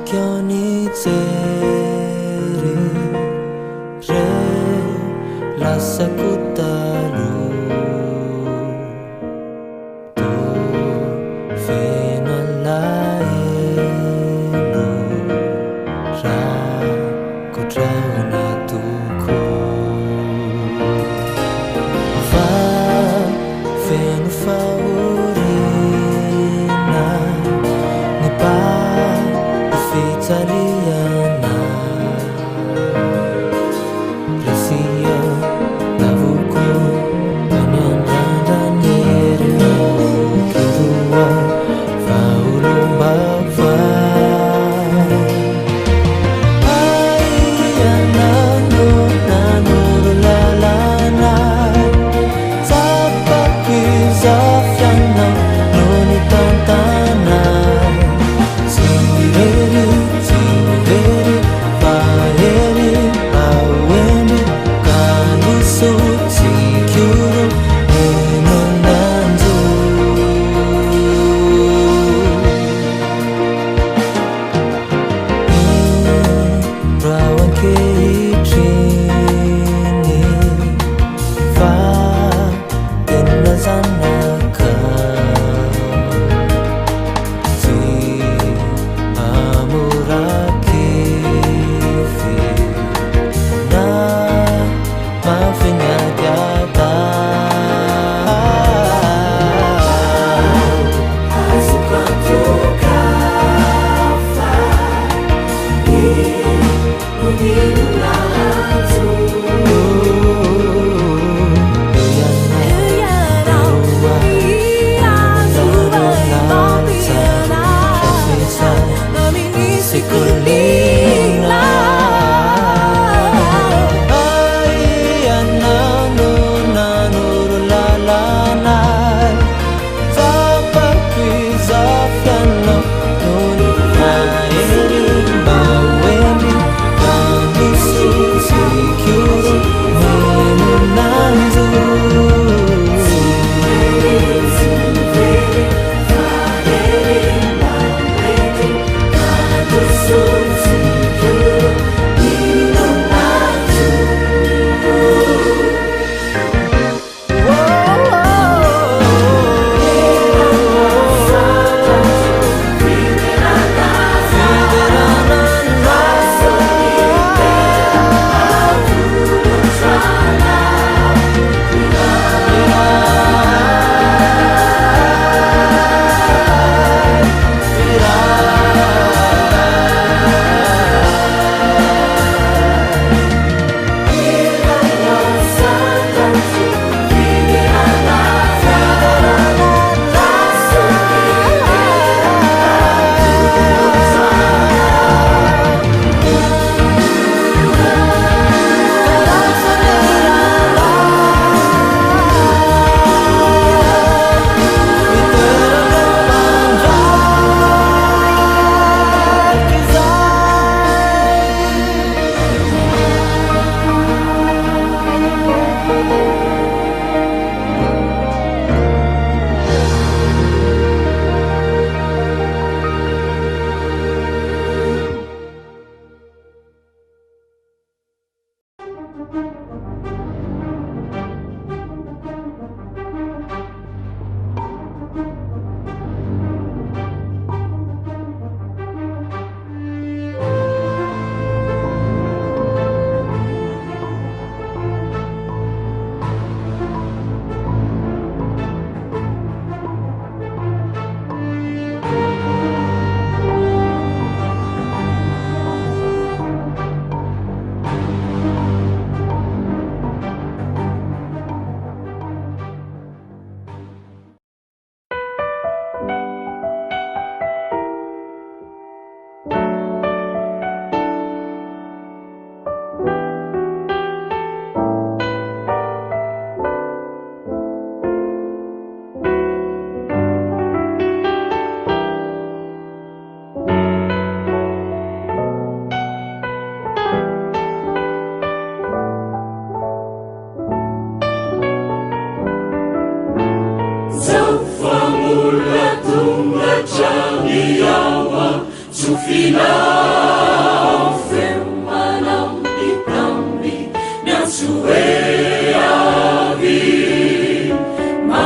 Chioni zeri re lasa ku talu tu fena laelu ra ku trauna tuku fa fena faurina ni pa Italiana Rasia Navuku Panyandandanirino Kirua Faulumbava Aiyanano Nanululalana Zapakizafyana Noni tantana See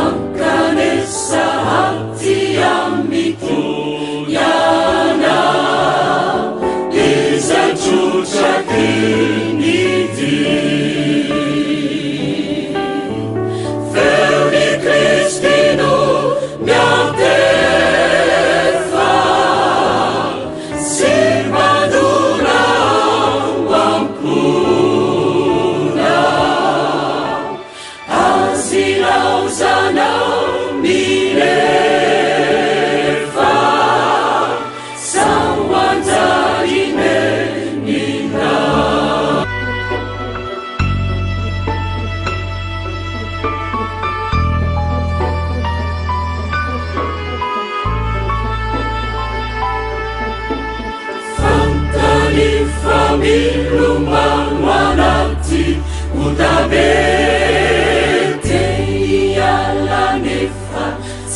Makanisa hati amikiana izachucha kiniti Feli Kristino miatefa Simaduna wampuna Azilauzana milefa Sawantarine nina Fantani familumang wanati utabete Yalanefa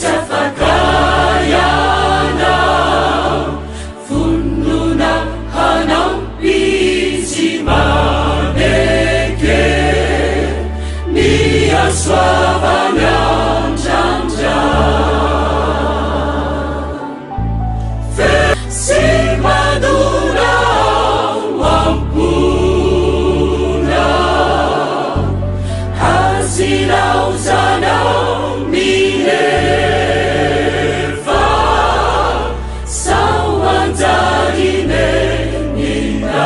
Safakayana Fununa Hanampizi Maneke Nia Swavanyanjanja Simaduna Wampuna Hazilauzana milefa Sawantarine nina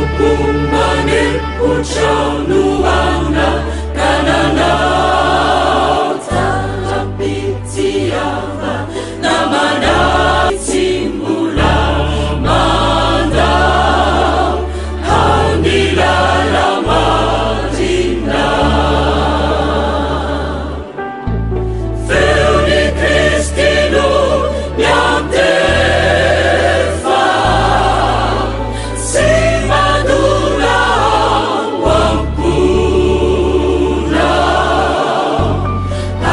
Ambukumanin Ucanuana kanana talapitiava namana timbula manda handilala madina Feli Kristino miatefa Simaduna wampuna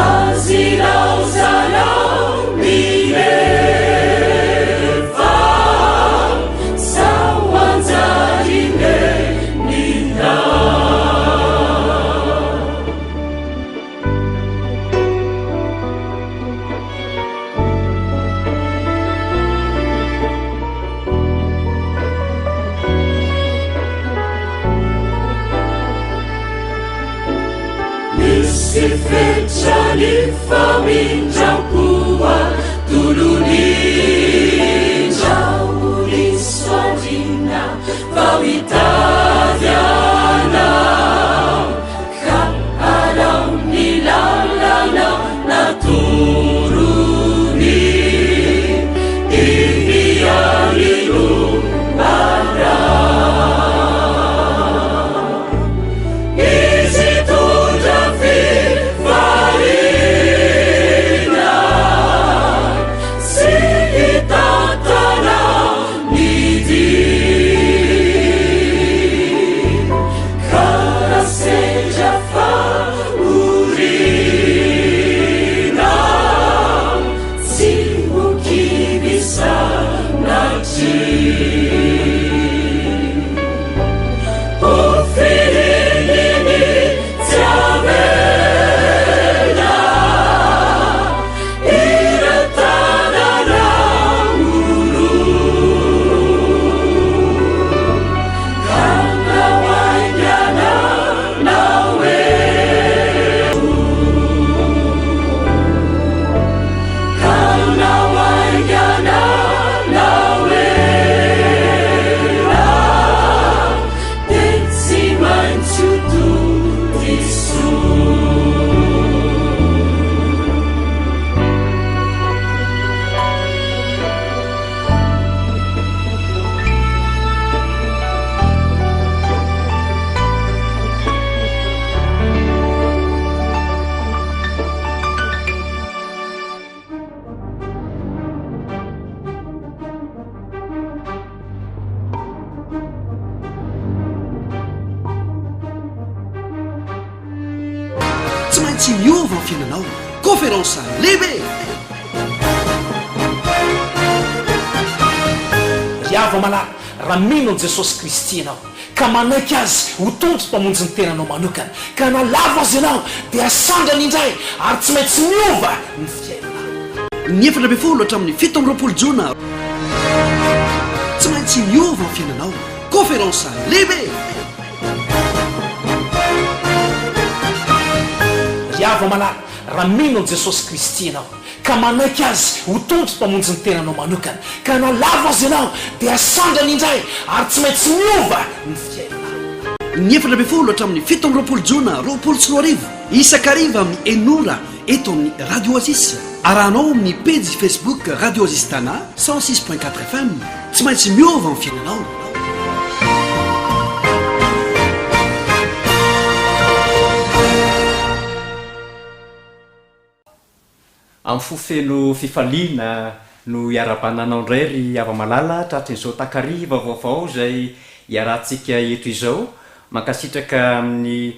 Azilauzana milefa Sawantarine nina Nisi fecha ni faminjau kuwa tuluni Jauli swadina vawitadiana Ka alam nilalana naturuni Ihiyalilu bara Easy to defeat Farina. See maintsy miova ny fiainanao. Conférence lehibe riava malala raha mino an jesosy kristy ianao ka manaiky azy ho tondro mpamonjy ny tenanao manokana ka nalava azy ianao dia sandrany indray ary tsy maintsy miova ny fiainana. ny 7 hatramin'ny 7 jona tsy maintsy miova ny fiainanao. Conférence lehibe riava malala raha mino an jesosy kristy ianao ka manaiky azy ho tondro mpamonjy ny tenanao manokana ka nalava azy ianao dia sandrany indray ary tsy maintsy miova ny fiainana. ny 7 hatramin'ny 7 jona 24 isakariva amin'ny enora eto amin'ny radio Oasis. arahanao amin'ny page Facebook radio Oasis Tana 106.4 FM. tsy maintsy miova ny fiainanao. amin'ny fofelo fifaliana no iara-bananao indray ry ava-malala tratran'izao takariva vaovao zay iarahantsika eto izao mankasitraka amin'ny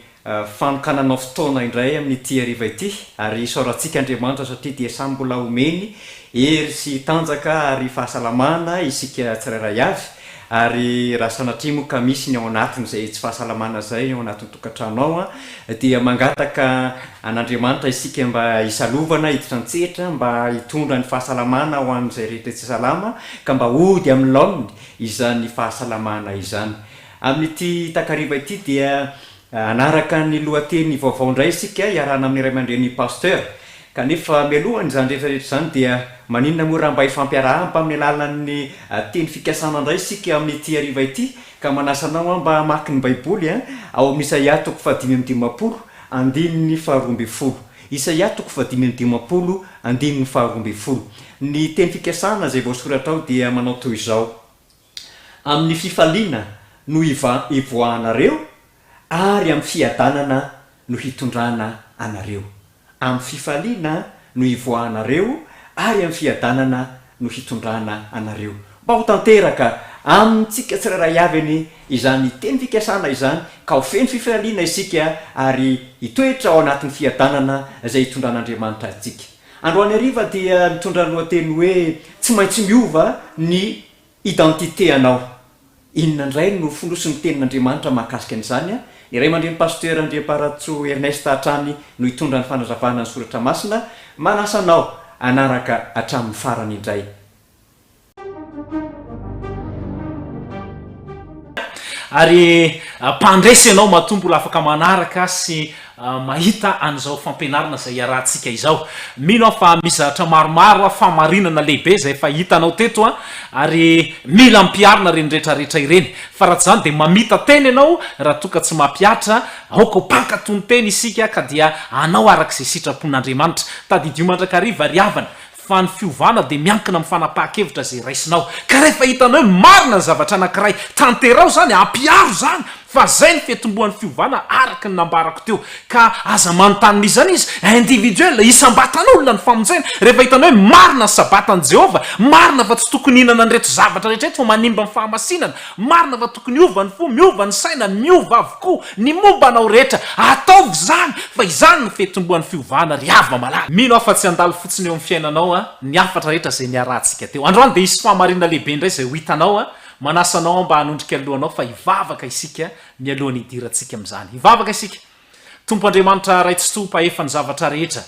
fanokananao fotoana indray amin'ny ty ariva ity ary saorantsika Andriamanitra satria dia samy mbola omeny hery sy tanjaka ary fahasalamana isika tsirairay avy ary raha sanatria moa ka misy ny ao anatiny zay tsy fahasalamana zay ao anatin'ny tokantranao dia mangataka an'Andriamanitra isika mba isalovana hiditra antsetra mba hitondra ny fahasalamana ho an'izay rehetra tsy salama ka mba ody amin'ny laoniny izany fahasalamana izany. Amin'ity takariva ity dia anaraka ny lohateny vaovao indray isika iarahana amin'ny ray aman-dreny pasteur kanefa mialohany zany rehetrarehetra zany dia maninona moa raha mba ifampiarahana amin'ny alalan'ny teny fikasana indray isika amin'ity ariva ity ka manasanao mba hamaky ny baiboly ao amin'ny Isaia 5:15 andininy 12. Isaia 5:15 andininy 12. Ny teny fikasana zay voasoratra ao dia manao toy izao: amin'ny fifaliana no ivoahanareo ary amin'ny fiadanana no hitondrana anareo. Amin'ny fifaliana no ivoahanareo ary amin'ny fiadanana no hitondrana anareo. Mba ho tanteraka amintsika tsirairay avy izany teny fikasana izany ka ho feno fifaliana isika ary hitoetra ao anatin'ny fiadanana zay hitondran'Andriamanitra antsika. Androany hariva dia mitondra lohateny hoe tsy maintsy miova ny identité anao. Inona indray no fonosin'ny tenin'Andriamanitra mahakasika an'izany ny ray aman-dreny pasteur Andriamparatso Ernest Hatrany no hitondra ny fanazavana ny soratra masina manasanao anaraka hatramin'ny farany indray. Ary mpandresy ianao matombola afaka manaraka sy mahita an'izao fampianarana zay iarahantsika izao. Mino aho fa misy zavatra maromaro famarinana lehibe zay efa hitanao teto ary mila mpiarina reny rehetrarehetra ireny fa raha zany dia mamita teny ianao raha toka tsy mampiatra aoka ho mpankatony teny isika ka dia anao arak'izay sitrapon'Andriamanitra. Tadidio mandrakariva ry havana fa ny fiovana dia miankina amin'ny fanapahan-kevitra zay raisinao ka rehefa hitanao hoe marina ny zavatra anankiray tanterao zany ampiaro zany fa zay ny fiatombohan'ny fiovana araka ny nambarako teo ka aza manontanian'izany izy individuel isambatan'olona ny famonjena rehefa hitanao hoe marina ny sabatan'i Jehova, marina fa tsy tokony hinana ny rehetra zavatra rehetrarehetra fa manimba ny fahamasinana, marina fa tokony miova ny fo, miova ny saina, miova avokoa ny mombanao rehetra ataovy zany fa izany ny fiatombohan'ny fiovana ry ava-malala. Mino aho fa tsy andalo fotsiny eo amin'ny fiainanao ny afatra rehetra zay niarahantsika teo. Androany dia isy famarina lehibe indray zay ho hitanao manasanao mba hanondrika alohanao fa hivavaka isika mialohan'ny hidirantsika amin'izany. Hivavaka isika. Tompo Andriamanitra ray tsy tompo efa ny zavatra rehetra.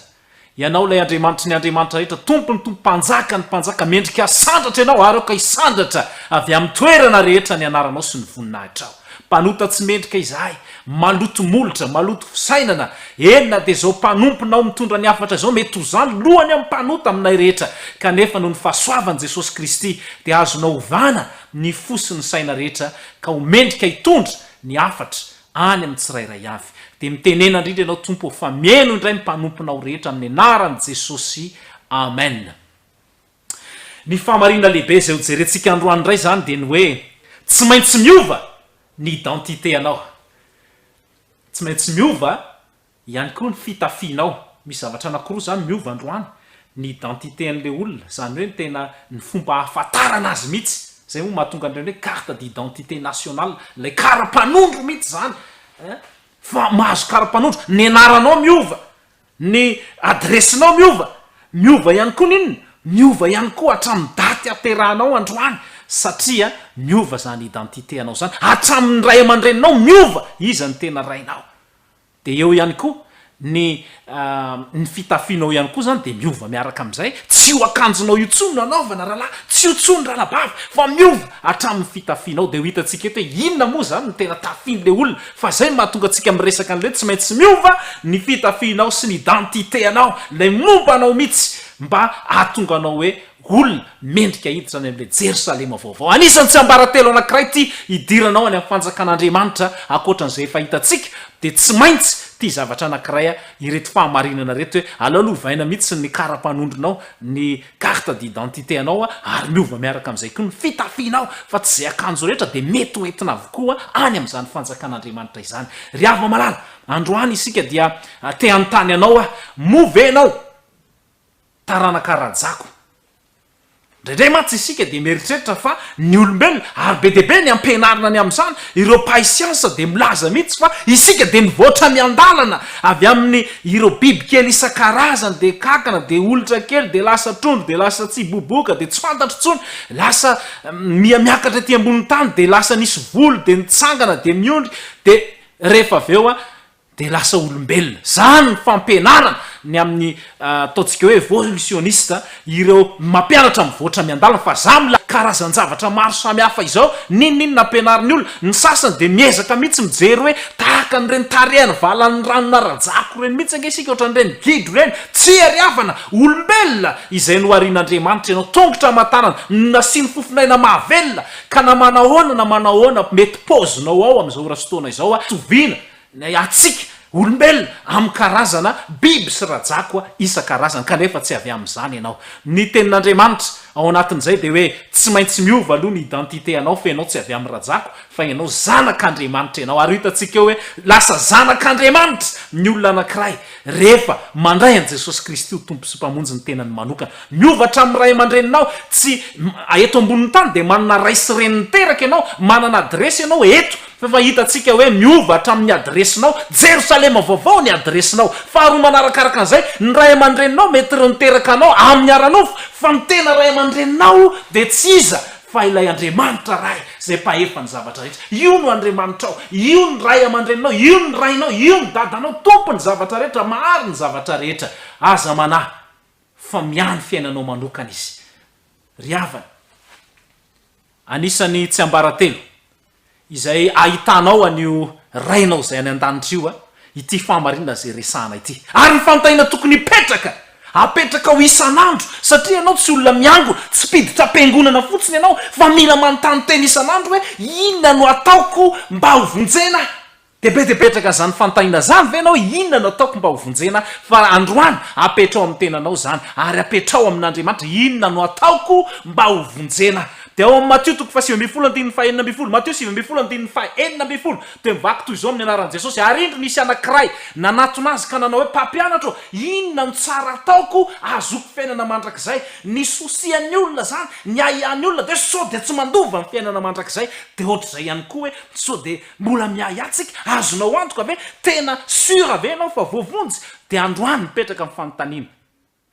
Ianao lay Andriamanitra ny Andriamanitra rehetra, tompo ny tompo mpanjaka ny mpanjaka, mendrika sandratra ianao ary ka hisandratra avy amin'ny toerana rehetra ny anaranao sy ny voninahitrao. Mpanota tsy mendrika izahay, maloto molotra, maloto fisainana, enina dia zao mpanomponao mitondra ny afatra zao mety ho zany lohany amin'ny mpanota aminay rehetra kanefa noho ny fahasoavan'i Jesosy Kristy dia azonao ovana ny fosiny saina rehetra ka ho mendrika hitondra ny afatra any amin'ny tsirairay avy. Dia mitenena indrindra ianao tompo fa mieno indray mpanomponao rehetra amin'ny anaran'i Jesosy. Amen. Ny famarina lehibe zay ho jerentsika androany indray zany dia ny hoe tsy maintsy miova ny identité anao. Tsy maintsy miova ihany koa ny fitafianao. Misy zavatra anankiroa zany miova androany: ny identité an'le olona, zany hoe tena ny fomba hahafantarana azy mihitsy. Zay moa mahatonga an'ireny hoe carte d'identité nationale, ilay kara-panondro mihitsy zany. Fa mahazo kara-panondro, ny anaranao miova. ny adresinao miova ihany koa ninona miova ihany koa hatramin'ny daty aterahanao androany satria miova zany identité anao zany hatramin'ny ray aman-dreninao miova iza ny tena rainao de eo ihany koa ny fitafianao ihany koa zany de miova miaraka am'izay tsy ho akanjonao io tsony nanaovana rahalahy tsy ho tsony rahalabavy fa miova hatramin'ny fitafianao de ho hitantsika eto hoe inona moa zany ny tena tafian'le olona fa zay mahatonga antsika miresaka an'le tsy maintsy miova ny fitafianao sy ny identité anao lay momba anao mihitsy mba ahatonga anao hoe olona mendrika hiditra any am'le jerosalema vaovao anisany tsy ambaratelo anankiray ty idiranao any amin'ny fanjakan'andriamanitra akoatran'izay efa hitantsika de tsy maintsy ty zavatra anankiray ireto fahamarinana reto hoe alalovaina mihitsy ny kara-panondronao ny carte d'identité anao ary miova miaraka am'izay koa ny fitafianao fa tsy zay akanjo rehetra de mety hoentina avokoa any am'izany fanjakan'andriamanitra izany ry ava malala androany isika dia te anontany anao movenao taranaka-rajako ndrendray matsy isika de mieritreritra fa ny olombelona ary be debe ny ampianarina ny am'izany ireo paisiansa de milaza mihitsy fa isika de mivoatra miandalana avy amin'ny ireo biby kely isan-karazany de kakana de olitra kely de lasa trondro de lasa tsy boboka de tsy fantatro tsony lasa miakatra ty ambony tany de lasa nisy volo de nitsangana de miondry de rehefa aveo de lasa olombelona zany ny fampianarana ny amin'ny ataontsika hoe evolutioniste ireo mampianatra mivoatra miandalana fa zamla karazan-javatra maro samihafa izao ninonino nampianariny olona ny sasany de miezaka mihitsy mijery hoe tahaka n'ireny tarehany valan'ny ranona rajako reny mihitsy angesika ohatran'ireny gidro reny tsy ariavana olombelona izay no arian'andriamanitra ianao tongotra amantarana nasiany fofinaina mahavelona ka namanahoana na manahoana mety pozinao ao am'izao rasotoana izao toviana atsika olombelona amin'ny karazana biby sy rajako isan-karazana kanefa tsy avy am'izany ianao ny tenin'andriamanitra ao anatin'izay de hoe tsy maintsy miova aloha ny identité anao fa ianao tsy avy amin'ny rajako fa ianao zanak'andriamanitra ianao ary hitantsika hoe lasa zanak'andriamanitra ny olona anankiray rehefa mandray an' jesosy kristy ho tompo sy mpamonjy ny tenany manokana miova hatramin'ny ray aman-dreninao tsy eto amboniny tany de manana ray sy reniny teraka ianao manana adresy ianao eto fa hitantsika hoe miova hatramin'ny adresinao jerosalema vaovao ny adresinao faharoa manarakaraka an'izay ny ray aman-dreninao mety reo niteraka anao amin'ny aranofo fa ny tena ray aman-dreninao de tsy iza fa ilay andriamanitra ray zay mpahefa ny zavatra rehetra io no andriamanitra ao io ny ray aman-dreninao io ny rainao io ny dadanao tompo ny zavatra rehetra mahary ny zavatra rehetra aza manahy fa miany fiainanao manokana izy ry avana anisany tsy ambaratelo izay ahitanao an'io rainao zay any an-danitra io ity fahamarinana zay resahana ity ary ny fanontaniana tokony hipetraka apetraka ho isan'andro satria ianao tsy olona miango tsy piditra am-piangonana fotsiny ianao fa mila manontany teny isan'andro hoe inona no ataoko mba ho vonjena de be de petraka zany fanontaniana zany ve anao inona no ataoko mba ho vonjena fa androany apetrao amin'ny tenanao zany ary apetrao amin'andriamanitra inona no ataoko mba ho vonjena de ao amin'ny Matio toko fa 7:fahenina Matio 7:fahenina de mivaky toy izao amin'ny anaran'i Jesosy ary indro nisy anankiray nanatona azy ka nanao hoe mpampianatra inona no tsara ataoko azoko fiainana mandrakizay ny sosian'ny olona zany ny ahian'ny olona de sao de tsy mandova ny fiainana mandrakizay de ohatr'izay ihany koa hoe sao de mbola miahiatsika azonao antoka ave tena sura ave anao fa voavonjy de androany mipetraka amin'ny fanontaniana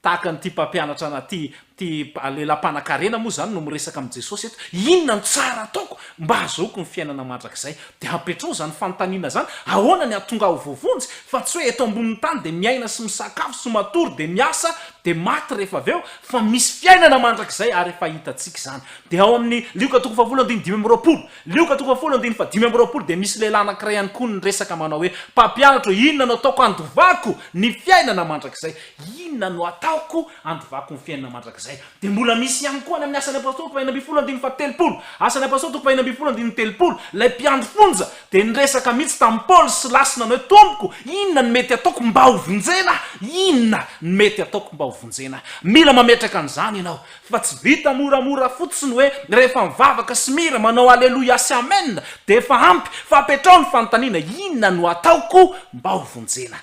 tahaka nyty mpampianatra na ty lelam-panakarena moa zany no miresaka amin'i Jesosy eto inona no tsara ataoko mba azaoko ny fiainana mandrakizay de apetrao zany fanontaniana zany ahoana ny atonga ho voavonjy fa tsy hoe eto ambonin'ny tany de miaina sy misakafo sy matory de miasa de maty rehefa aveo fa misy fiainana mandrakizay ary efa hitatsika zany de ao amin'ny Lioka 4:5 Lioka 4:5 de misy lehilahy anankiray ihany koa ny resaka manao hoe mpampianatra inona no ataoko andovako ny fiainana mandrakizay inona no ataoko andovako ny fiainana mandrakizay de mbola misy ihany koa any amin'ny asan'ny apôstôly 2:7 asan'ny apôstôly 2:7 lay mpiandro fonja de niresaka mihitsy tamin'ny Paoly sy lasina hoe tompoko inona no mety ataoko mba ho vonjena inona no mety ataoko mba ho vonjena mila mametraka an'izany ianao fa tsy vita moramora fotsiny hoe rehefa mivavaka sy mira manao aleloia sy amen de efa ampy fa apetrao ny fanontaniana inona no ataoko mba ho vonjena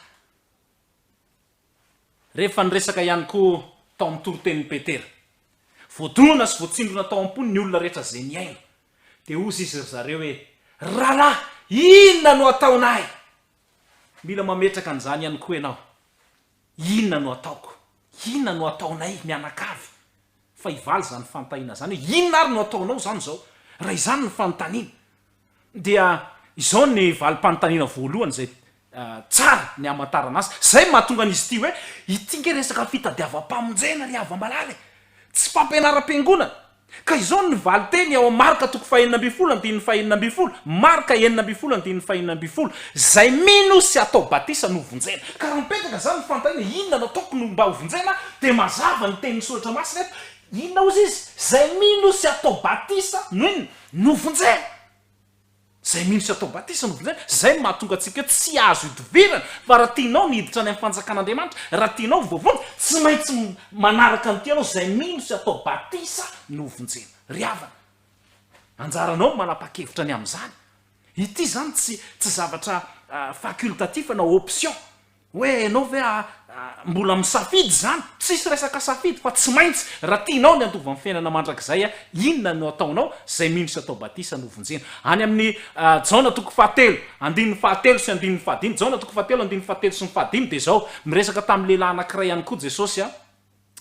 rehefa niresaka ihany koa tao amin'ny torotenin'ny Petera voadona sy voatsindrona tao am-pony ny olona rehetra zay ny aina de ozy izy zareo hoe rahalahy inona no ataonay mila mametraka an'izany ihany koa ianao inona no ataoko, inona no ataonay mianakavy fa ivaly zany fantahina zany hoe inona ary no ataonao zany zao raha izany ny fanontaniana dia izao ny valim-panontaniana voalohany zay tsara ny amantarana azy zay mahatonga an'izy ity hoe ity nge resaka fitadiavam-pamonjena ry ava-malala tsy fampianaram-piangonana ka izao ny valy teny ao marika toko fahenina amby folo andininy fahenina amby folo marika enina amby folo andininy fahenina amby folo zay mino sy atao batisa no vonjena ka raha mipetraka zany ny fanontaniana inona no ataoko no mba hovonjena de mazava ny tenin'ny soratra masina eto inona ozy izy zay mino sy atao batisa no inona no vonjena zay mino sy atao batisa no vonjena zay mahatonga atsika tsy azo idivirana fa raha tianao niditra any amin'ny fanjakan'Andriamanitra raha tianao vovony tsy maintsy manaraka ny tianao zay mino sy atao batisa no vonjena ry havana anjaranao manapa-kevitra ny amin'izany ity zany tsy zavatra facultatif na option hoe anao ve mbola misafidy zany tsisy resaka safidy fa tsy maintsy raha tianao ny andova amin'ny fiainana mandrakizay inona no ataonao zay mino sy atao batisa no vonjena any amin'ny jaona toko fahatelo andininy fahatelo sy andininy fahadimy jaona toko fahatelo andininy fahatelo sy ny fahadimy de zao miresaka tamin'ny lehilahy anankiray ihany koa Jesosy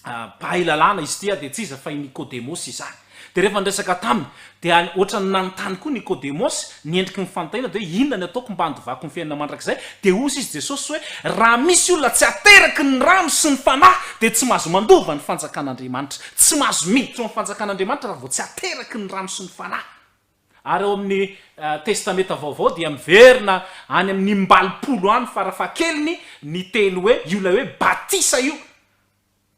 mpahay lalàna izy ity de tsy iza fa i Nikodemosy izany de rehefa niresaka taminy de ohatrany nanontany koa Nikodemosy niendriky ny fanontaniana de hoe inona ny ataoko mba handovako ny fiainana mandrakizay de ozy izy Jesosy hoe raha misy olona tsy ateraky ny rano sy ny fanahy de tsy mahazo mandova ny fanjakan'Andriamanitra tsy mahazo miditra ny fanjakan'Andriamanitra raha vao tsy ateraky ny rano sy ny fanahy ary eo amin'ny testamenta vaovao dia miverina any amin'ny mbalopolo any farafahakeliny ny teny hoe io lay hoe batisa io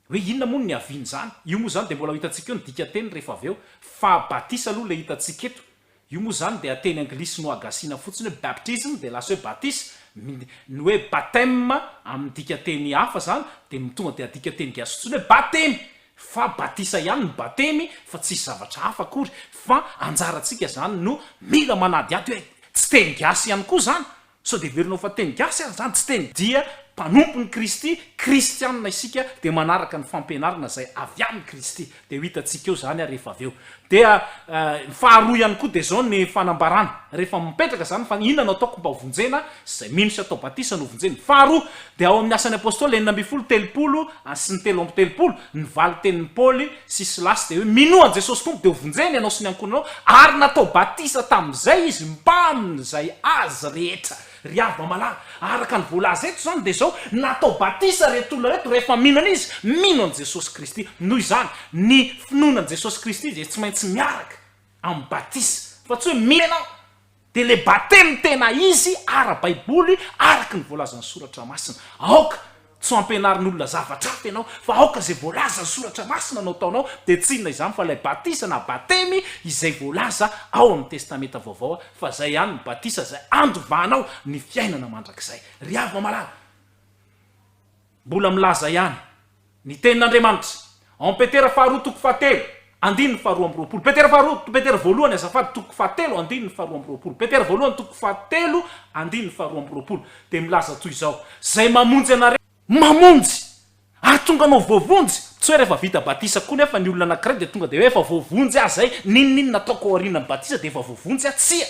hoe inona moa ny aviany zany io moa zany de mbola hitantsika eo ny dika teny rehefa avy eo fa batisa aloha le hitantsika eto io moa zany de ateny anglisy no agasina fotsiny hoe baptisme de lasa hoe batisa ny hoe batème amin'ny dika teny hafa zany de mitonga de adika teny gasy fotsiny hoe batemy fa batisa ihany ny batemy fa tsisy zavatra hafa akory fa anjaratsika zany no mila manady ady hoe tsy teny gasy ihany koa zany so de verinao fa teny gasy ary zany tsy teny dia mpanompon'ny Kristy kristianina isika de manaraka ny fampianarana zay avy amin'ny Kristy de ho hitantsika eo zany rehefa avy eo dia faharoa ihany koa de zao ny fanambarana rehefa mipetraka zany fa inona no ataoko mba hovonjena zay mino sy atao batisa no hovonjena faharoa de ao amin'ny asan'ny apôstôly 9:telopolo sy ny 3:telopolo ny valy tenin'ny Paoly sy Silasy de hoe minoan Jesosy tompo de hovonjena ianao sy ny ankonanao ary natao batisa tamin'izay izy mba amin'izay azy rehetra ry ava-malala araka ny voalaza eto zany de zao natao batisa reto olona reto rehefa minana izy mino an Jesosy Kristy noho izany ny finonan Jesosy Kristy zay tsy maintsy miaraka amin'ny batisa fa tsy hoe mino de le batemy tena izy ara-baiboly araka ny voalazan'ny soratra masina aoka tsy ampianarin'olona zavatra hafa ianao fa aoka zay voalaza ny soratra masina no ataonao de tsy inona izany fa lay batisa na batemy izay voalaza ao amin'ny testamenta vaovao fa zay ihany ny batisa zay andovanao ny fiainana mandrakizay ry ava-malala mbola milaza ihany ny tenin'Andriamanitra ao Petera faharoa toko fahatelo andininy faharoa amby roapolo Petera voalohany azafady toko fahatelo andininy faharoa amby roapolo Petera voalohany toko fahatelo andininy faharoa amby roapolo de milaza toy izao zay mamonjy anareo mamonjy ary tonga anao voavonjy tsy hoe rehefa vita batisa koa nefa ny olona anankiray de tonga de hoe efa voavonjy azy zay ninonino nataoko ao aorianany batisa de efa voavonjy tsia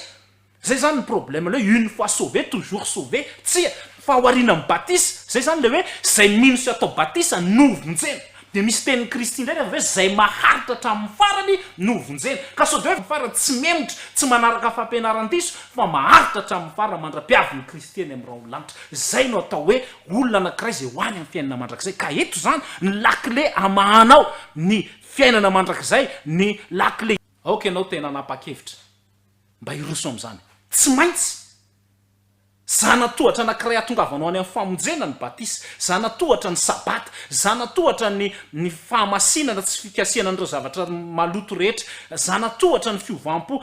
zay zany ny problème le une fois sauvé toujours sauvé tsia fa ao aorianany batisa zay zany le hoe zay mino sy atao batisa no vonjena de misy tenin'ny Kristy indray rehefa hoe zay maharitra hatramin'ny farany no vonjena ka so de hoe farany tsy memotra tsy manaraka fampianaran-diso fa maharitra hatramin'ny farany mandra-piavin'ny Kristy eny amin'ny raolanitra zay no atao hoe olona anankiray zay ho any amin'ny fiainana mandrakizay ka eto zany ny lakile amahanao ny fiainana mandrakizay ny lakile aoka ianao tena nanapa-kevitra mba hiroso am'izany tsy maintsy zanatohatra anankiray atongavanao any amin'ny famonjena ny batisa zanatohatra ny sabata zanatohatra ny fahamasinana tsy fikasiana an'ireo zavatra maloto rehetra zanatohatra ny fiovam-po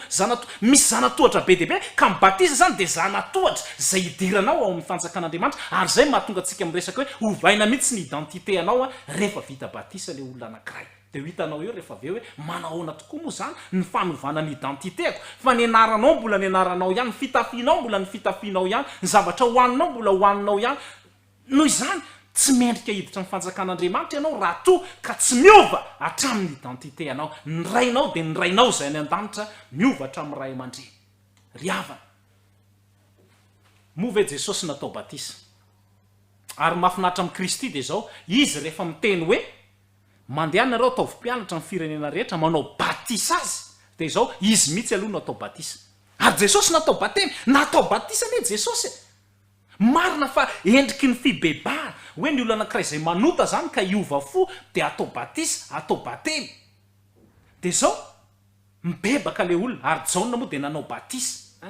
misy zanatohatra be deaibe ka my batisa zany de zanatohatra zay idiranao ao amin'ny fanjakan'Andriamanitra ary zay mahatonga antsika miresaka hoe hovaina mihitsy ny identité anao rehefa vita batisa le olona anankiray de ho hitanao eo rehefa avy eo hoe manahoana tokoa moa zany ny fanovana ny identitéko fa ny anaranao mbola ny anaranao ihany ny fitafianao mbola ny fitafianao ihany ny zavatra hoaninao mbola hoaninao ihany noho izany tsy mendrika hiditra ny fanjakan'Andriamanitra ianao raha toa ka tsy miova hatramin'ny identité anao ny rainao de ny rainao zay ny an-danitra miova hatramin'ny ray aman-dreny ry havana moa ve Jesosy natao batisa ary mahafinaritra amin'i Kristy de zao izy rehefa miteny hoe mandeha nareo ataovy mpianatra amin'ny firenena rehetra manao batisa azy de zao izy mihitsy aloha natao batisa ary Jesosy natao batemy natao batisa ne Jesosy marina fa endriky ny fibebahana hoe ny olona anankiray zay manota zany ka iova fo de atao batisa atao batemy de zao mibebaka le olona ary jaona moa de nanao batisa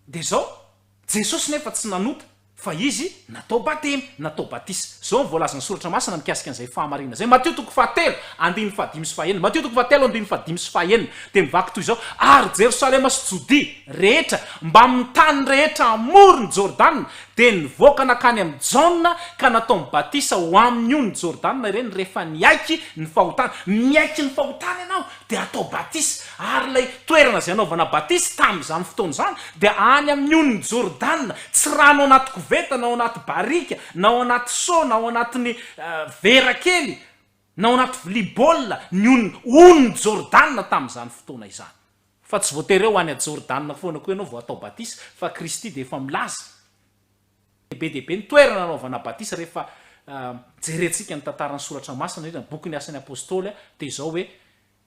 de zao Jesosy nefa tsy nanota fa izy natao batemy natao batisa zao voalazany soratra masina mikasika an'izay fahamarina zay Matteo 7:5-7 Matteo 7:5-7 de mivaky toy zao ary Jerosalema sy Jodia rehetra mba mitany rehetra amorony Jordana de nivoaka nakany amin'ny Jaona ka natao mibatisa ho amin'ny ony Jordana ireny rehefa niaiky ny fahotana miaiky ny fahotana ianao de atao batisa ary lay toerana zay anaovana batisa tamin'izany fotoana zany de any amin'ny ony Jordana tsy rano anaty koveta na ao anaty barika na ao anaty so na ao anatin'ny vera kely na ao anaty vilia baolina ny ony Jordana tamin'izany fotoana izany fa tsy voatery ho any a Jordana foana koa ianao vao atao batisa fa Kristy de efa milaza be ny toerana anaovana batisa rehefa jerentsika ny tantaran'ny soratra masina ny bokyny asan'ny apôstôly de zao hoe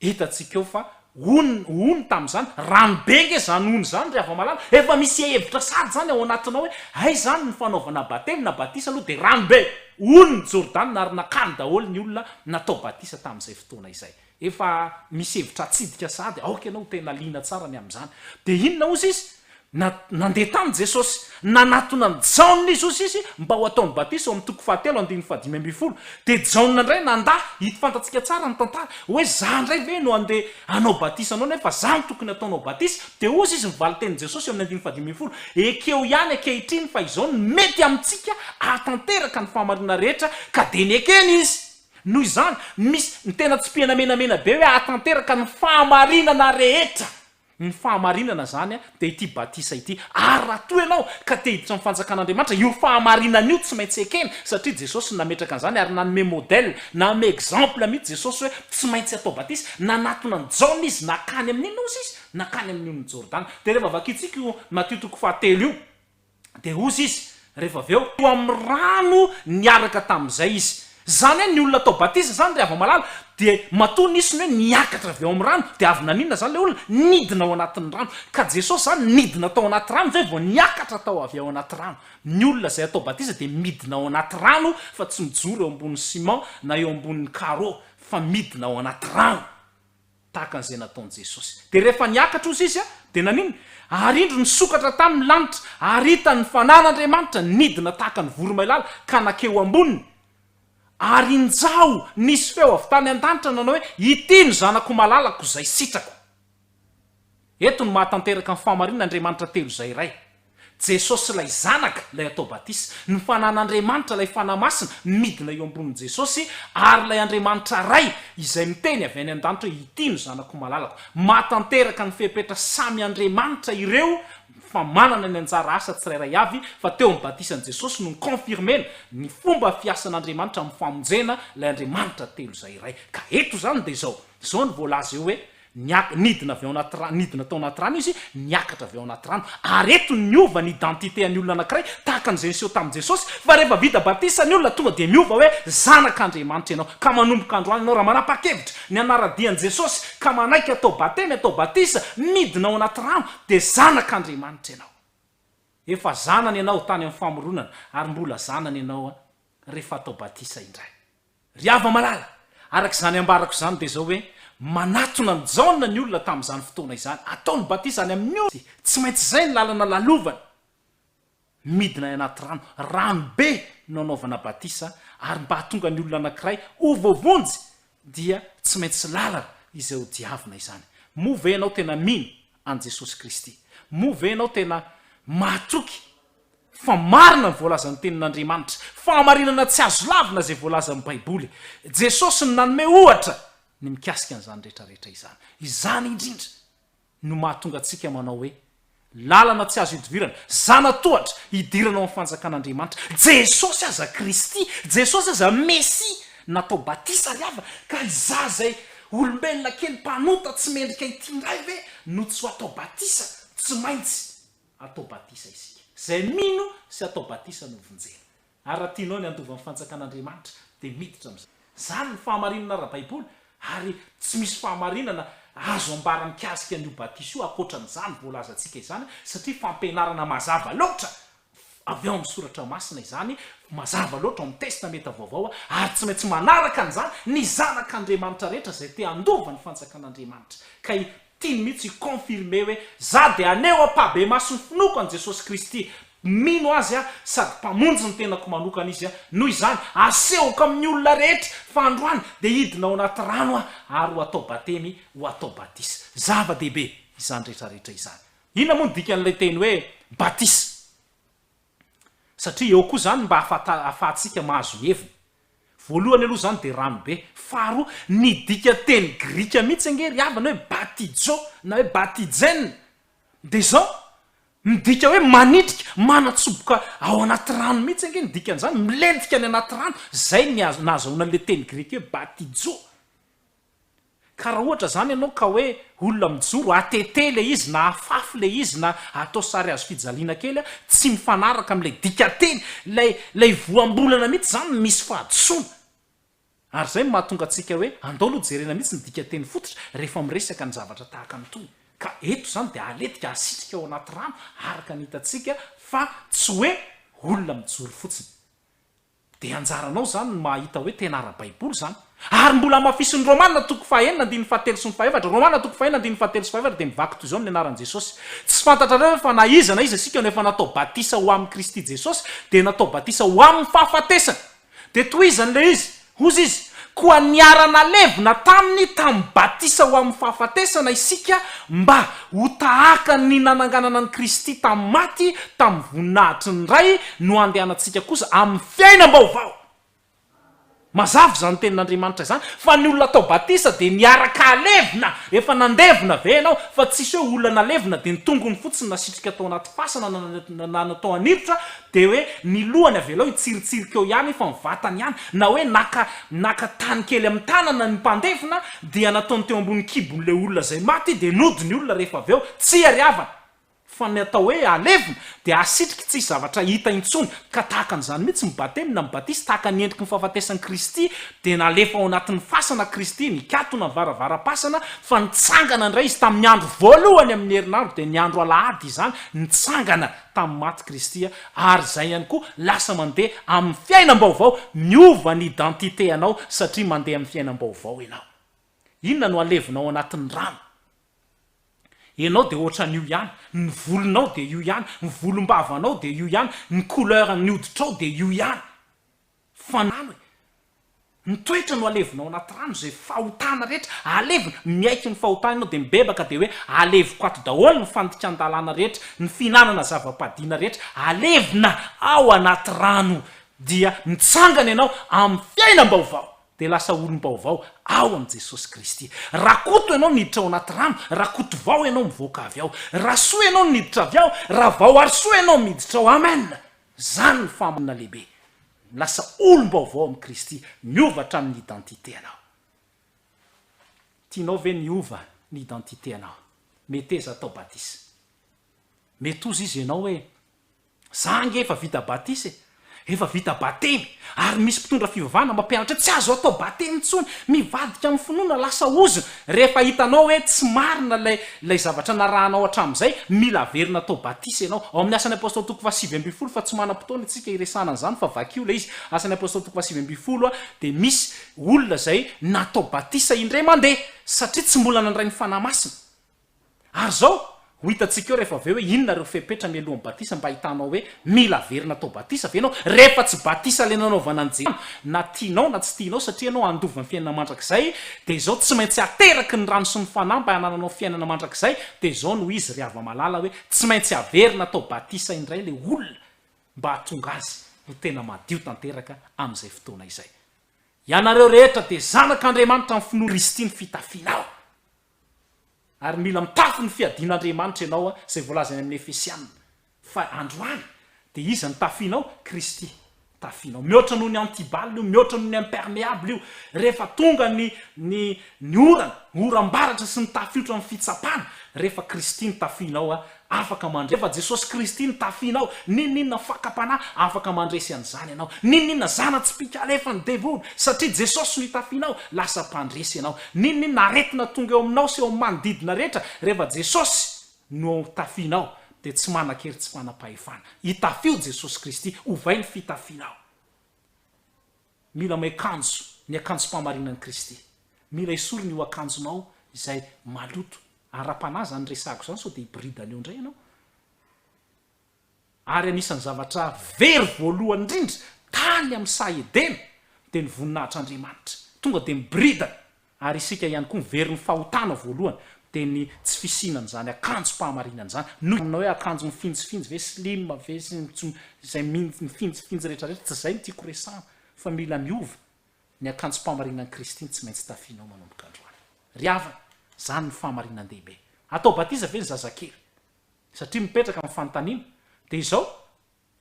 hitantsika eo fa ony tamin'izany ranobe nge zany ony zany ry ava-malala efa misy hevitra sady zany ao anatinao hoe hay zany ny fanaovana batemy na batisa aloha de ranobe ony Jordana ary nakany daholo ny olona natao batisa tamin'izay fotoana izay efa misy hevitra tsidika sady aoka ianao tena lina tsara ny amin'izany de inona ozy izy nandeha tany Jesosy nanatona ny Jaona izy izy mba ho ataony batisa ao amin'ny 7:5-5 de Jaona ndray nanda hity fantatsika tsara ny tantara hoe za ndray ve no andeha anao batisa anao nefa za no tokony ataonao batisa de ozy izy mivaly teny Jesosy amin'ny 5:5 ekeo ihany ankehitriny fa izao ny mety amintsika atanteraka ny fahamarina rehetra ka de ny ekeny izy noho izany misy ny tena tsy piana menamena be hoe atanteraka ny fahamarinana rehetra ny fahamarinana zany de ity batisa ity ary raha toy ianao ka te hiditra amin'ny fanjakan'Andriamanitra io fahamarinana io tsy maintsy ekeny satria Jesosy nametraka an'izany ary nanome modèle nanome exemple mihitsy Jesosy hoe tsy maintsy atao batisa nanatona ny Jaona izy nakany amin'inona ozy izy nakany amin'ny ony Jordana de rehefa vakitsika io Matteo 7 io de ozy izy rehefa avy eo amin'ny rano niaraka tamin'izay izy zany hoe ny olona atao batisa zany ry ava-malala de matoa nisiny hoe niakatra avy eo amin'ny rano de avy naninona zany le olona nidina ao anatin'ny rano ka Jesosy zany nidina tao anaty rano zay vao niakatra tao avy ao anaty rano ny olona zay atao batisa de midina ao anaty rano fa tsy mijoro eo ambonin'ny ciment na eo ambonin'ny carreau fa midina ao anaty rano tahaka an'izay nataony Jesosy de rehefa niakatra ozy izy de naninona ary indro nisokatra tamin'ny lanitra ary hitany fanan'Andriamanitra nidina tahaka ny voromailala ka nakeo amboniny ary injao nisy feo avy tany an-danitra nanao hoe ity ny zanako malalako zay sitrako eto ny mahatanteraka ny fahamarinan'Andriamanitra telo zay iray Jesosy lay zanaka lay atao batisa ny fanan'Andriamanitra lay fanahy masina midina eo ambonin'i Jesosy ary lay Andriamanitra ray izay miteny avy any an-danitra hoe ity ny zanako malalako mahatanteraka ny fepetra samy Andriamanitra ireo fa manana ny anjara asa tsirairay avy fa teo amin'ny batisan'i Jesosy no confirmena ny fomba fiasan'Andriamanitra amin'ny famonjena lay Andriamanitra telo zay iray ka eto zany de zao ny voalaza eo hoe nidina avy ao anaty rano nidina tao anaty rano izy niakatra avy ao anaty rano ary eto niova ny identité ny olona anankiray tahaka an'izay niseho tamin'i Jesosy fa rehefa vita batisa ny olona tonga de miova hoe zanak'Andriamanitra ianao ka manomboka androany ianao raha manapa-kevitra ny anaradian'i Jesosy ka manaiky atao batemy atao batisa midina ao anaty rano de zanak'Andriamanitra ianao efa zanany ianao tany amin'ny famoronana ary mbola zanany ianao rehefa atao batisa indray ry ava-malala arak'izany ambarako zany de zao hoe manatona ny Jaona ny olona tamin'izany fotoana izany ataony batisa any amin'ny ony tsy maintsy zay ny lalana lalovana midina anaty rano be no anaovana batisa ary mba hatonga ny olona anankiray ho voavonjy dia tsy maintsy lalana izay ho diavina izany move ianao tena mino an Jesosy Kristy move ianao tena mahatoky fa marina ny voalazan'ny tenin'Andriamanitra fahamarinana tsy azo lavina zay voalazan'ny Baiboly Jesosy ny nanome ohatra ny mikasika an'izany rehetrarehetra izany indrindra no mahatonga antsika manao hoe lalana tsy azo idivirana zanatohatra idiranao amin'ny fanjakan'Andriamanitra Jesosy aza Kristy Jesosy aza Messi natao batisa ry ava ka iza zay olombelona kely mpanota tsy mendrika ity ndray ve no tsy ho atao batisa tsy maintsy atao batisa isika zay mino sy atao batisa no vonjena ary raha tianao ny andova amin'ny fanjakan'andriamanitra dia miditra am'izay zany ny fahamarinana ara-baiboly ary tsy misy fahamarinana azo ambara mikasika an'io batisy io akoatran'izany voalazantsika izany satria fampianarana mazava loatra avy eo amin'ny soratra masina izany mazava loatra amin'ny testamenta vaovao ary tsy maintsy manaraka an'izany ny zanak'andriamanitra rehetra zay te andova ny fanjakan'andriamanitra ka tiany mihitsy confirme hoe za de aneo ampabe masony finoko an' Jesosy Kristy mino azy sady mpamonjy ny tenako manokana izy noho izany asehoka amin'ny olona rehetra fa androany de hidina ao anaty rano ary ho atao batemy ho atao batisa zava-dehibe izany rehetrarehetra izany inona moa ny dikan'ilay teny hoe batisa satria eo koa zany mba ahafahantsika mahazo hevina voalohany aloha zany de ranobe faharoa ny dika teny grika mihitsy angery avana hoe batijo na hoe batijen de zao midika hoe manitrika manatsoboka ao anaty rano mihitsy ange ny dikan'izany milentika ny anaty rano zay nahazahoana le teny grika hoe batijo ka raha ohatra zany ianao ka hoe olona mijoro atete le izy na afafy le izy na atao sary azo fijaliana kely tsy mifanaraka am'le dika teny lay voambolana mihitsy zany misy fahadisoana ary zay mahatonga atsika hoe andao aloha jerena mihitsy ny dika teny fototra rehefa miresaka ny zavatra tahaka am'tony ka eto zany de aletika asitrika ao anaty rano araka ny hitatsika fa tsy hoe olona mijoro fotsiny de anjaranao zany mahita hoe tena ara-baiboly zany ary mbola mafisy ny Romanina toko fahenina andiny fahatelo sy ny faefatra Romanina toko fahenina andiny fahatelo sy faefatra de mivaky toy izao amin'ny anaran'i Jesosy tsy fantatrareo hoe fa naiza na iza isika no efa natao batisa ho amin'ny Kristy Jesosy de natao batisa ho amin'ny fahafatesana de toizan'le izy hozy izy koa niarana levina tamin'ny batisa ho amin'ny fahafatesana isika mba ho tahaka ny nananganana ny Kristy tamin'ny maty tamin'ny voninahitry ny ray no andehanantsika kosa amin'ny fiainam-baovao mazava zany tenin'Andriamanitra zany fa ny olona atao batisa de niaraka alevina efa nandevina ve ianao fa tsisy hoe olona nalevina de ny tongony fotsiny nasitrika tao anaty fasana na natao anirotra de hoe ny lohany avelao hitsiritsirika eo ihany fa mivatany ihany na hoe naka tany kely amin'ny tanana ny mpandevina dia nataony teo ambony kibon'le olona zay maty de nodiny olona rehefa avy eo tsy ariavana fa ny atao hoe alevina de asitrika tsy zavatra hita intsony ka tahaka an'izany mihitsy mibatemy na mibatisa tahaka ny endriky ny fahafatesan'i Kristy de nalefa ao anatin'ny fasana Kristy nikatona ny varavara-pasana fa nitsangana indray izy tamin'ny andro voalohany amin'ny herinandro de ny andro alahady izany nitsangana tamin'ny maty Kristy ary zay ihany koa lasa mandeha amin'ny fiainam-baovao miova ny identité anao satria mandeha amin'ny fiainam-baovao ianao inona no alevinao anatin'ny rano ianao de ohatran'io ihany ny volonao de io ihany ny volom-bavanao de io ihany ny couleur ny hoditrao de io ihany fanano ny toetra no alevinao anaty rano zay fahotana rehetra alevina miaiky ny fahotananao de mibebaka de hoe aleviko ato daholo ny fandikan-dalàna rehetra ny finanana zava-padiana rehetra alevina ao anaty rano dia mitsangana ianao amin'ny fiainam-baovao de lasa olom-baovao ao am' Jesosy Kristy rakoto ianao niditra ao anaty rano rakoto vao ianao mivoaka avy ao raha soa ianao niditra avy ao raha vao ary soa ianao miditra ao amen zany ny famonina lehibe lasa olom-baovao am' Kristy miovatra amin'ny identité anao tianao ve niova ny identité anao mety eza atao batisa mety ozy izy ianao hoe za nge efa vita batisa efa vita batemy ary misy mpitondra fivavahana mampianatra tsy azo atao batemy tsony mivadika amin'ny finoana lasa ozina rehefa hitanao hoe tsy marina lay zavatra narahanao hatramin'izay mila averina atao batisa ianao ao amin'ny asan'ny apôstôly toko fa 7 fa tsy manam-potoana itsika iresana an'izany fa vakio le izy asan'ny apôstôly toko fa 7 de misy olona zay natao batisa indray mandeha satria tsy mbola nandray ny fanahy masina ary zao ho hitatsika eo rehefa aveo hoe inona reo fepetra mialohan'ny batisa mba hitanao hoe mila averina atao batisa ve ianao rehefa tsy batisa le nanaovana anjely na tianao na tsy tianao satria ianao andova ny fiainana mandrakizay de zao tsy maintsy ateraky ny rano sy ny fanahy mba hanananao fiainana mandrakizay de zao no izy ry ava-malala hoe tsy maintsy averina atao batisa indray le olona mba hahatonga azy ho tena madio tanteraka am'izay fotoana izay ianareo rehetra de zanak'Andriamanitra amin'ny finoana Kristy ny fitafianao ary mila mitafy ny fiadian'Andriamanitra ianao zay voalazany amin'ny Efesiana fa androany de iza ny tafianao Kristy tafianao mihoatra noho ny antibaly io mihoatra noho ny imperméable io rehefa tonga ny oram-baratra sy ny tafiotra amin'ny fitsapana rehefa Kristy ny tafianao afaka mandray fa jesosy kristy ny tafinao ninninona fakapana afaka mandresy an'izany ianao ninninona zana tsy pika alefa ny devoly satria jesosy no tafinao lasa mpandresy ianao ninninona aretina tonga eo aminao sy eo amin'ny manodidina rehetra rehefa jesosy no tafinao de tsy manan-kery tsy manam-pahefana hitafio jesosy kristy ovay ny fitafinao mila miakanjo ny akanjom-pamarinan'i kristy mila isory ny io akanjonao izay maloto ara-panazy zany resako zany sao de hibridany eo indray ianao ary anisan'ny zavatra very voalohany indrindra tany amin'ny saedena de ny voninahitr'Andriamanitra tonga de mibridana ary isika ihany koa very ny fahotana voalohany de ny tsy fisinana zany akanjo-pahamarinana zany noho aminao hoe akanjo mifinjifinjy ve slim ve izay mifinjifinjy rehetrarehetra tsy zay ny tiako resana fa mila miova ny akanjo-pahamarinan'i kristy tsy maintsy tafinao manomboka androany ry havana zany ny fahamarinan-dehibe atao batiza ve ny zazakely satria mipetraka amin'ny fanontaniana de izao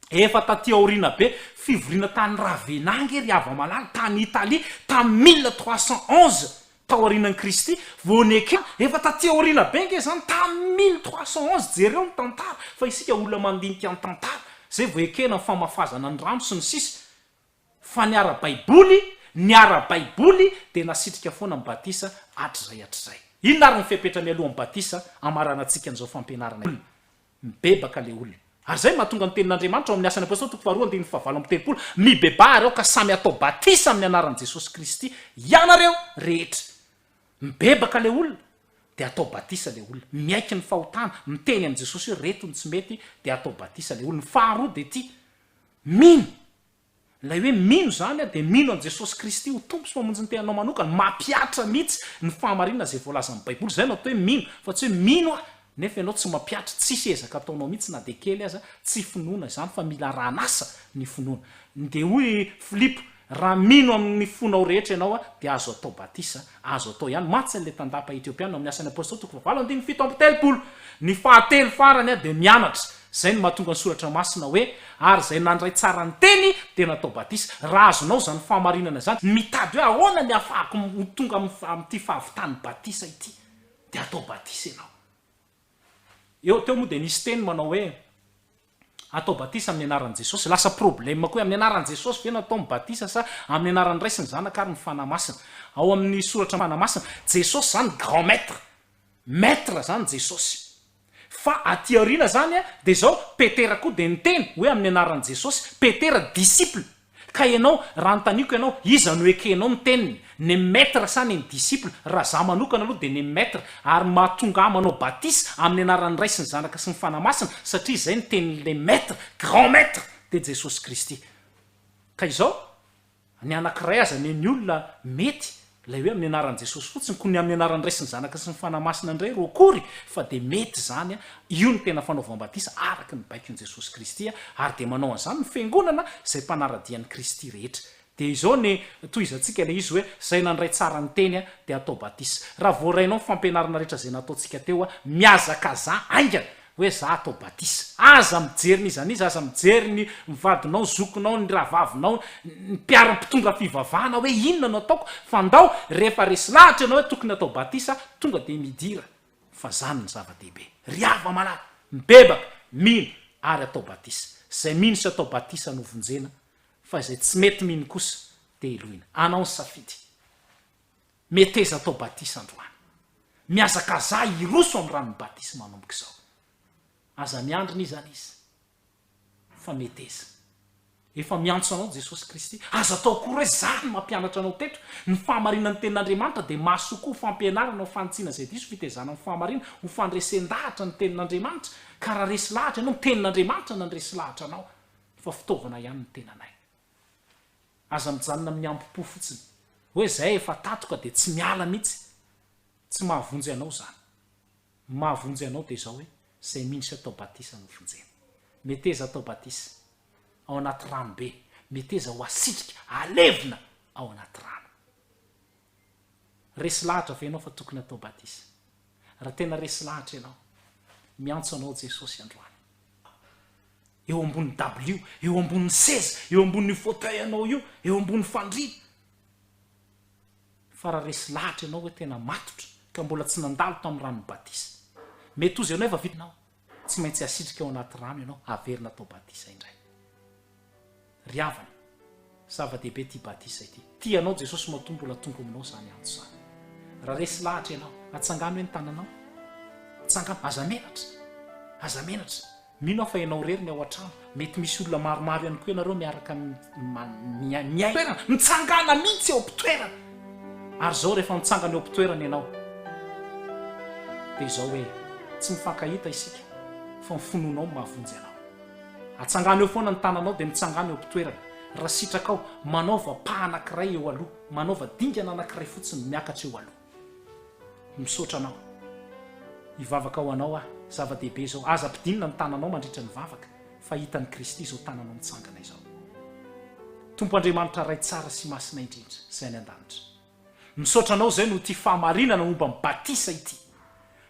efa taty aoriana be fivoriana tany ravenangy ry hava malala tany Italia tamin'ny 1311 tao aorianan'i kristy voneke efa taty aoriana be nge zany tamin'ny 1311 jereo ny tantara fa isika olona mandinika ny tantara zay voekena ny famafazana ny rano sy ny sisy fa ny ara-baiboly ny ara-baiboly de nasitrika foana ny batisa hatrizay inona ary ny fepetra mialohan'ny batisa amarana antsika an'izao fampianarana mibebaka le olona ary zay mahatonga ny tenin'Andriamanitra ao amin'ny asany apôstôly toko faharoa andiny fahavalo amby telopolo mibeba areo ka samy atao batisa amin'ny anaran'i Jesosy Kristy ianareo rehetra mibebaka le olona de atao batisa le olona miaiky ny fahotana miteny amin'i Jesosy hoe retony tsy mety de atao batisa le olona faharoa de ty mino lay hoe mino zany de mino an' Jesosy Kristy ho tompo sy mamonjy ny tenanao manokana mampiatra mihitsy ny fahamarinana zay voalaza amin'ny baiboly zay no atao hoe mino fa tsy hoe mino nefa ianao tsy mampiatra tsisy ezaka ataonao mihitsy na de kely aza tsy finoana zany fa mila ranasa ny finoana de hoy Filipo raha mino amin'ny fonao rehetra ianao de azo atao batisa azo atao ihany matsy an'le tandapa etiopiana amin'ny asan'ny apôstôly toko fahavalo andiny fito amby telopolo ny fahatelo farany de mianatra zay no mahatonga ny soratra masina hoe ary zay nandray tsara ny teny de natao batisa raha azonao zany fahamarinana zany mitady hoe ahoana ny afahako tonga amin'ity fahavitany batisa ity de atao batisa ianao eo teo moa de nisy teny manao hoe atao batisa amin'ny anaran'i Jesosy lasa problème koa amin'ny anaran'i Jesosy ve natao batisa sa amin'ny anaran'ny Ray sy ny Zanaka ary ny fanamasina ao amin'ny soratra fanamasina Jesosy zany grand maître zany Jesosy fa aty aoriana zany de zao Petera koa de niteny hoe amin'ny anaran'i Jesosy Petera disciple ka ianao raha notaniko ianao iza no ekenao ny teniny ny maître sa ny disciple raha za manokana aloha de ny maître ary mahatonga manao batisa amin'ny anaran'ny Ray sy ny Zanaka sy ny fanamasina satria zay ny tenin'le maître grand maître de Jesosy Kristy ka izao ny anankiray aza ny olona mety lay hoe amin'ny anaran'i Jesosy fotsiny ko ny amin'ny anaran'ny Ray sy ny Zanaka sy ny fanamasina indray rokory fa de mety zany io ny tena fanaovam-batisa araky ny baikon'i Jesosy Kristy ary de manao an'izany ny fiangonana zay mpanaradian'i Kristy rehetra de izao ny toizantsika le izy hoe zay nandray tsara ny teny de atao batisa raha voarainao fampianarana rehetra zay nataontsika teo miazaka za aingana hoe za atao batisa aza mijery ny izanizy aza mijery ny mivadinao zokonao ny rahavavinao ny mpiara-pitonga fivavahana hoe inona no ataoko fa ndao rehefa resy lahatra ianao hoe tokony atao batisa tonga de midira fa zany ny zava-dehibe ry hava malala mibebaka mino ary atao batisa zay mino sy atao batisa no vonjena fa zay tsy mety mino kosa de elohina anao ny safidy meteza atao batisa androany miazaka za iroso amin'ny ranony batisa manomboka izao aza miandrina izany izy fa meteza efa miantso anao Jesosy Kristy aza atao kory hoe zany mampianatra anao teto ny fahamarinan'ny tenin'Andriamanitra de mahasoa fampianarana ho fantsiana zay diso fitezana ny fahamarina ho fandresen-dahatra ny tenin'Andriamanitra ka raha resy lahatra ianao ny tenin'Andriamanitra nandresy lahatra anao fa fitaovana ihany ny tenanay aza mijanona amin'ny ampo-po fotsiny hoe zay efa tatoka de tsy miala mihitsy tsy mahavonjy anao zany mahavonjy anao de zao hoe zay minisy atao batisa no vonjena meteza atao batisa ao anaty rano be meteza ho asitrika alevina ao anaty rano resy lahatra ve ianao fa tokony atao batisa raha tena resy lahatra ianao miantso anao Jesosy androany eo ambony W eo ambony seza eo ambony fauteuil anao io eo ambony fandrina fa raha resy lahatra ianao hoe tena matotra ka mbola tsy nandalo tamin'ny rano batisa mety ozy ianao efa vitanao tsy maintsy asitrika ao anaty rano ianao averina atao batisa indray ry havana zava-dehibe ty batisa ity tianao jesosy matombo mbola tonga aminao zany antso zany raha resy lahatra ianao atsangano hoe ny tananao tsangano aza menatra mino aho fa ianao rery ny ao an-trano mety misy olona maromaro ihany koa ianareo miaraka miaitoerana mitsangana mihitsy eo ampitoerana ary zao rehefa mitsangana eo ampitoerana ianao dia zao hoe tsy mifankahita isika fa mifononao mahavonjy anao atsangano eo foana ny tananao dia mitsangana eo ampitoerana raha sitrakao manaova pahanankiray eo aloha manaova dingana anankiray fotsiny miakatra eo aloha misaotra anao hivavaka ao anao zava-dehibe zao aza mpidinina ny tananao mandritra ny vavaka fa hitan'ny Kristy zao tananao mitsangana izao tompo Andriamanitra ray tsara sy masina indrindra zay ny an-danitra misaotra anao zay no ty fahamarinana momba mibatisa ity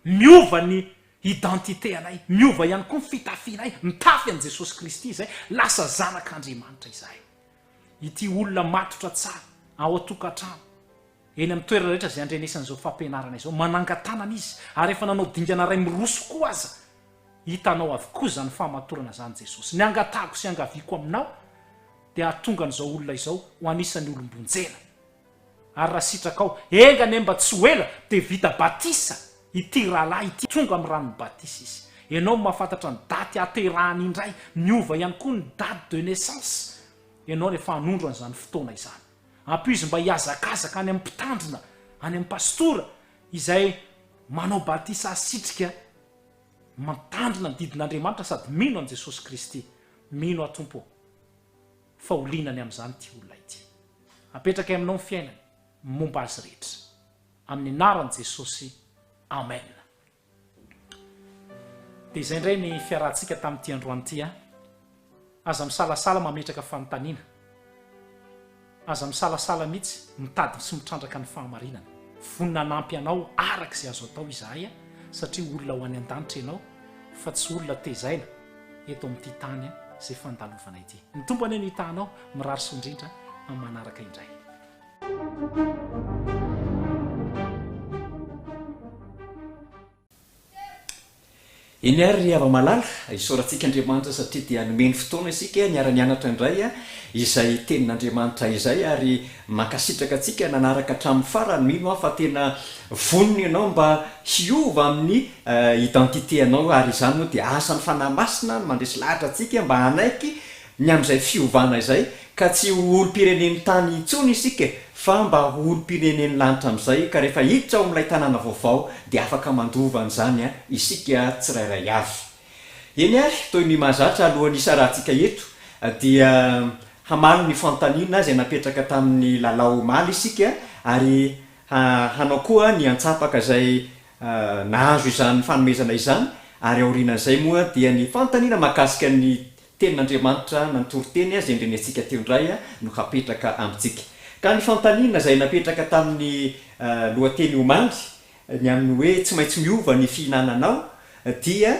miova ny identité anay miova ihany koa ny fitafianay mitafy an' Jesosy Kristy zay lasa zanak'Andriamanitra izahay ity olona matotra tsara ao atokantrano eny amin'ny toerana rehetra zay andrenesan'izao fampianarana izao manangatanana izy ary efa nanao dingana ray miroso koa aza hitanao avokoa zany fahamatorana zany Jesosy ny angatahako sy angaviako aminao dia ahatonga n'izao olona izao ho anisan'ny olombonjena ary raha sitrakao engany mba tsy ho ela dia vita batisa ity rahalahy ity tonga amin'ny ranony batisa izy ianao mahafantatra ny daty aterahany indray miova ihany koa ny date de naissance ianao rehefa hanondro an'izany fotoana izany ampio izy mba hiazakazaka any amin'ny mpitandrina any amin'ny pastora izay manao batisa asitrika matandrina ny didin'Andriamanitra sady mino an' Jesosy Kristy mino a tompo fa holinany amin'izany ty olona ity apetraka aminao ny fiainany momba azy rehetra amin'ny anaran'i Jesosy amen dia izay indray ny fiarahantsika tamin'ity androany ity aza misalasala mametraka fanontaniana aza misalasala mihitsy mitady sy mitrandraka ny fahamarinana vonina nampy anao araka izay azo atao izahay satria olona ho any an-danitra ianao fa tsy olona tezaina eto amin'ity tany zay fandalovana ity ny tombony hoe nyhitanao mirary sondrindra amin'ny manaraka indray iny ary ava-malala isaorantsika Andriamanitra satria dia nomeny fotoana isika niara-nianatra indray izay tenin'Andriamanitra izay ary makasitraka atsika nanaraka hatramin'ny farany mino fa tena vonona ianao mba hiova amin'ny identité anao ary izany moa dia asan'ny fanahy masina mandresy lahatra atsika mba hanaiky ny amin'izay fiovana izay ka tsy olo-pirenen'ny tany intsony isika fa mba olo-pirenen'ny lanitra amin'izay ka rehefa hiditra ao amin'ilay tanàna vaovao dia afaka mandovan'izany isika tsirairay avy eny ary toy ny mahazatra alohan'ny isa rahantsika eto dia hamaly ny fantaniana zay napetraka tamin'ny lalao maly isika ary hanao koa ny antsapaka zay nahazo izany fanomezana izany ary aorianan'izay moa dia ny fantaniana mahakasika ny tenin'Andriamanitra nantoroteny zay indreny antsika teo indray no hapetraka amintsika ka ny fantaniana zay napetraka tamin'ny lohateny omaly ny amin'ny hoe tsy maintsy miova ny fihinananao dia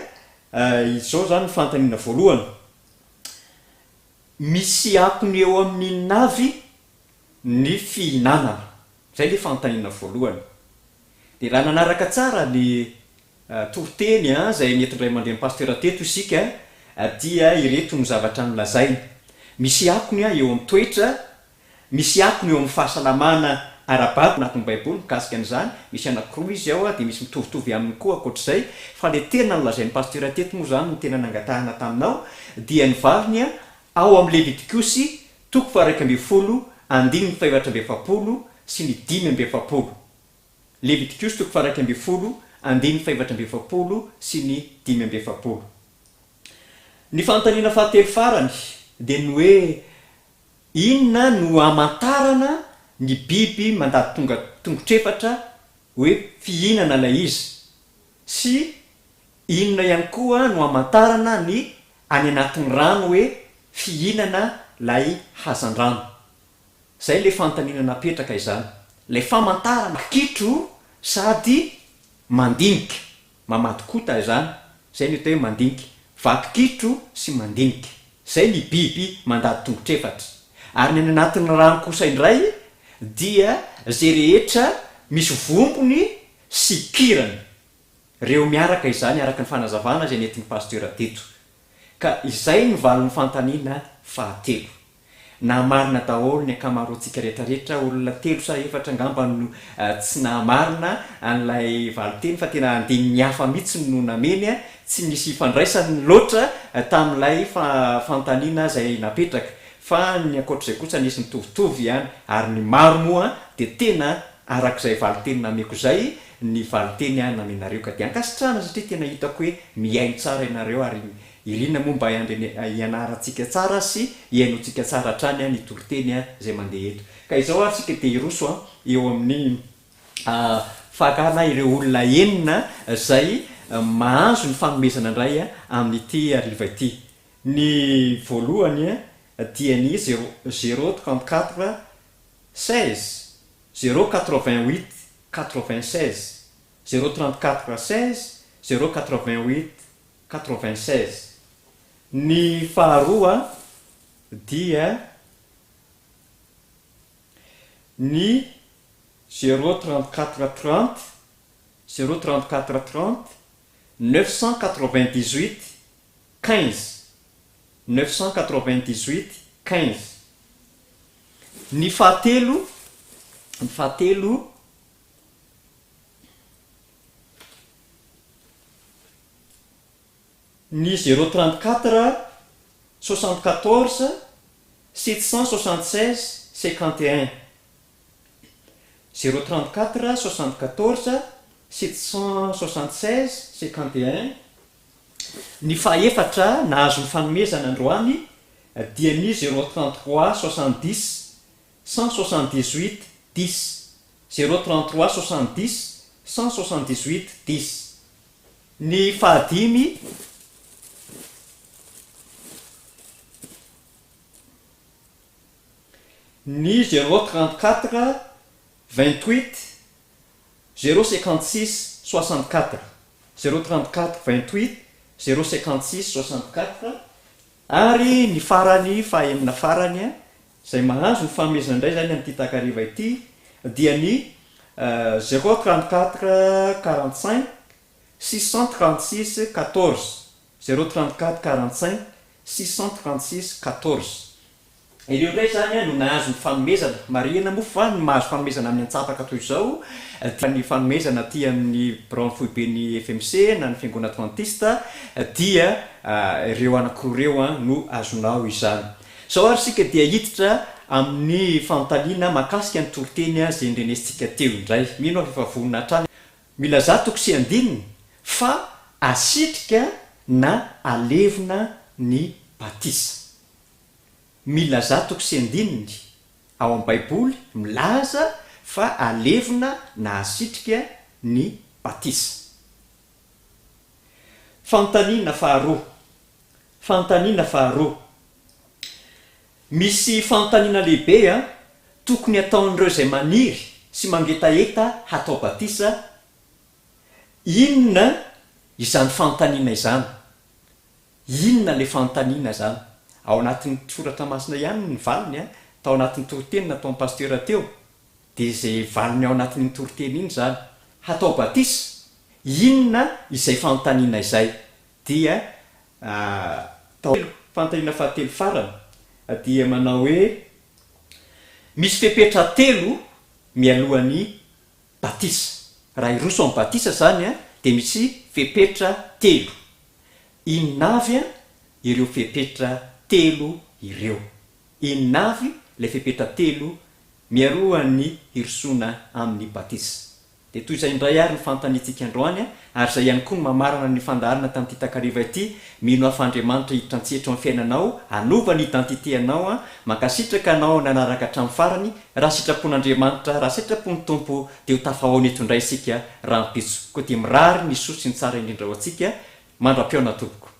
izao zany ny fantaniana voalohany misy akony eo amin'ny navy ny fihinanana zay le fantaniana voalohany dia raha nanaraka tsara ny toroteny zay netindray mandeha ny pasteur teto isika dia ireto ny zavatra nolazaina misy akony eo amin'ny toetra misy akony eo amin'ny fahasalamana ara-bato anatin'ny baiboly mikasika an'izany misy anankiroa izy ao dia misy mitovitovy aminy koa akoatr'izay fa le tena nolazain'ny pasteur teto moa zany ny tena nangatahana taminao dia ny valiny ao amin'ny Levitikosy 1:7 andininy 7 sy ny 5:7 Levitikosy 1:7 andininy 7 sy ny 5:7 ny fantaniana fahatelo farany dia ny hoe inona no amantarana ny biby mandady tongotrefatra hoe fihinana lay izy sy inona ihany koa no amantarana ny any anatin'ny rano hoe fihinana lay hazan-drano zay le fantaniana napetraka izany lay famantarana kitro sady mandinika mamatokota izany zay ny atao hoe mandinika vakikitro sy mandinika zay ny biby mandady tongotrefatra ary ny anatin'ny rano kosa indray dia zay rehetra misy vombony sy kirany reo miaraka izany araka ny fanazavana zay nentin'ny pasteura teto ka izay ny valon'ny fantaniana fahatelo na marina daholo ny akamaroantsika rehetrarehetra olona telo sa efatra angamba no tsy namarina an'lay valiteny fa tena andiny ny hafa mihitsy no nameny a tsy misy fandraisany loatra tamin'ilay fantaniana zay napetraka fa ny akoatr'izay kosa nisy nitovitovy ihany ary ny maro moa de tena arak'izay valiteny nameko zay ny valiteny a namenareo ka de ankasitrana satria tena hitako hoe miaino tsara ianareo ary irina momba ianaratsika tsara sy iainotsika tsara hatrany a ny toriteny a zay mandeha eto ka izao ary tsika de iroso a eo amin'ny fakana ireo olona enina zay mahazo ny fanomezana indray a amin'ity ariva ity ny voalohany a dia ny 034 16 088 96 034 16 088 96 ny faharoa dia ny 034 30 034 30 998 15 998 15 ny fahatelo ny 034 74 776 51 034 74 776 51 ny faefatra nahazo ny fanomezana androany dia ny 033 70 178 10 033 70 178 10 ny fahadimy ny 034 28 056 64 034 28 056 64 ary ny farany fahaenina farany a zay mahazo ny fanomezana indray zany am'ty takariva ity dia ny 034 45 636 14 034 45 636 14 ireo ndray zany a no nahazo ny fanomezana marina mofo fa ny mahazo fanomezana amin'ny antsapaka toy izao ny fanomezana ty amin'ny branche foibeny FMC na ny fiangona adventiste dia ireo anakiroa reo a no azonao izany sao ary sika dia hiditra amin'ny fantaniana makasika ny toriteny a zay ndrenesitsika teo indray mino afa efa vonina hatrany mila za toko sy andininy fa asitrika na alevina ny batisa mila za toko sy andininy ao amin'ny baiboly milaza fa alevina na asitrika ny batisa fantaniana faharoa misy fantaniana lehibe a tokony ataon'ireo zay maniry sy mangetaeta hatao batisa inona izany fantaniana izany inona le fantaniana zany ao anatin'ny soratra masina ihany ny valiny a tao anatin'ny toriteny natao amin'ny pasteura teo de zay valiny ao anatin'ny toriteny iny zany hatao batisa inona izay fantaniana izay dia fantaniana fahatelo farany dia manao hoe misy fepetra telo mialohan'ny batisa raha iroso amin'ny batisa zany a de misy fepetra telo inavy a ireo fepetra telo ireo inavy le fepetra telo miarohan'ny hirosona amin'ny batisa de toy izay indray ary ny fantanitsika androany ary zay ihany koa ny mamarana ny fandaharana tamin'ity takariva ity mino afandriamanitra hiditra antsehatra amin'ny fiainanao anova ny identité anao a makasitraka anao nanaraka hatramin'ny farany raha sitrapon'andriamanitra raha sitrapon'ny tompo de ho tafahoana eto indray isika raha mipetso koa de mirary ny sosy ny tsara indrindra ao antsika mandra-piona tompoko